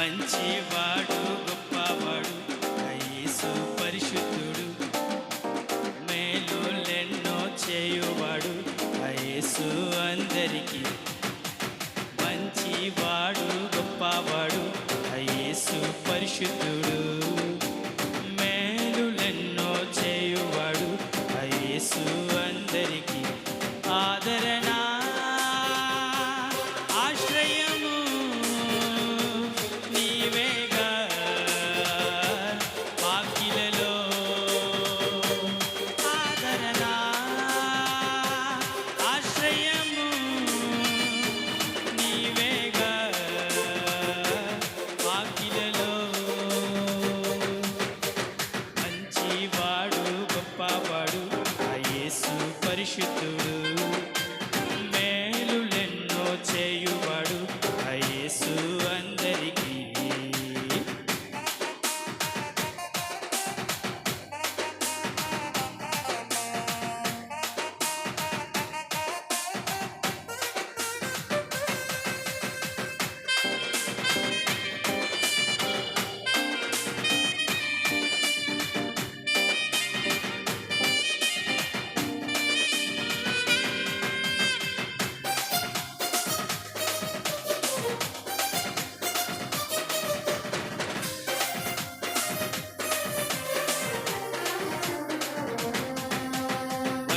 మంచివాడు గొప్పవాడు యేసు పరిశుద్ధుడు, మేలులెన్నో చేయువాడు యేసు అందరికీ. మంచివాడు గొప్పవాడు యేసు పరిశుద్ధుడు, మేలులెన్నో చేయువాడు యేసు అందరికీ. ఆదరణ ఆశ్రయము నీవేగా వాకిలలో. ఆదరణ ఆశ్రయము నీవేగా వాకిలలో. మంచివాడు గొప్పవాడు యేసు పరిశుద్ధుడు, మేలులెన్నో చేయువాడు యేసు అందరికీ.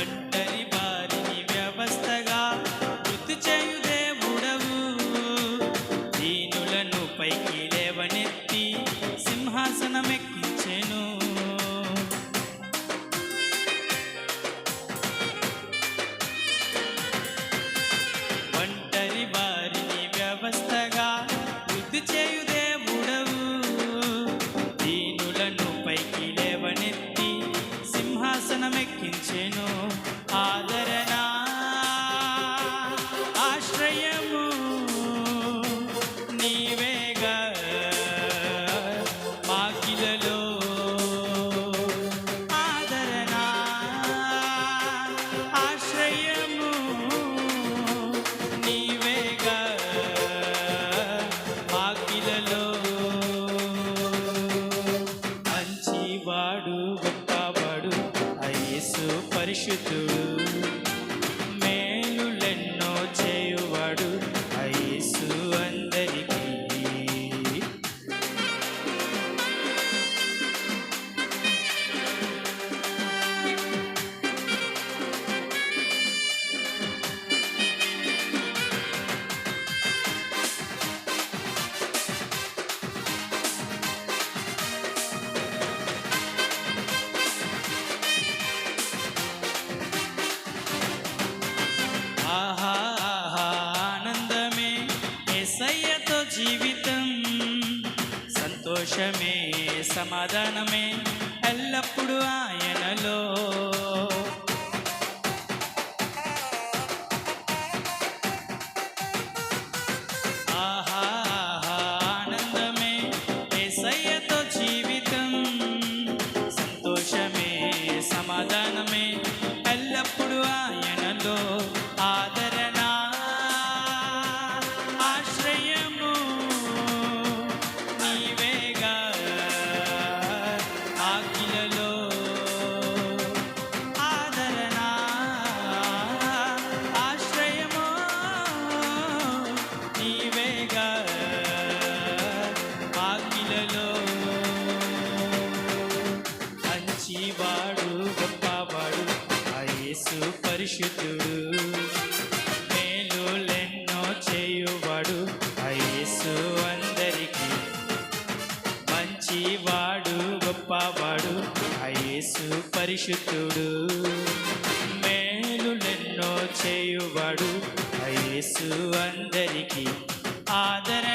ఒంటరి వారిని వ్యవస్థగా గుర్తు చేయు దేవుడవు, దీనులను పైకి లేవనెత్తి సింహాసనమెక్కించెను. ఒంటరి వారిని వ్యవస్థగా వృద్ధి చేయు దేవుడవు, దీనులను పైకి లేవనెత్తి సింహాసనమెక్కించెను. ఆదరణ ఆశ్రయము నీవేగా వాకిలలో. ఆదరణ ఆశ్రయము నీవేగా వాకిలలో. మంచివాడు గొప్పవాడు యేసు పరిశుద్ధుడు, మేలులెన్నో చేయువాడు యేసు అందరికీ. ఆహా ఆహా ఆనందమే యేసయ్యతో జీవితం, సంతోషమే సమాధానమే ఎల్లప్పుడూ ఆయనలో. ఆహా ఆహా ఆనందమే యేసయ్యతో జీవితం, సంతోషమే సమాధానమే ఎల్లప్పుడూ ఆయనలో. ఆదరణ ఆశ్రయము నీవేగా ఆకిలలో. ఆదరణ ఆశ్రయము నీవేగా ఆకిలలో. మంచివాడు గొప్పవాడు యేసు పరిశుద్ధుడు, మేలులెన్నో చేయువాడు యేసు అందరికీ. మంచివాడు గొప్పవాడు యేసు పరిశుద్ధుడు, మేలులెన్నో చేయువాడు యేసు అందరికీ. ఆదరణ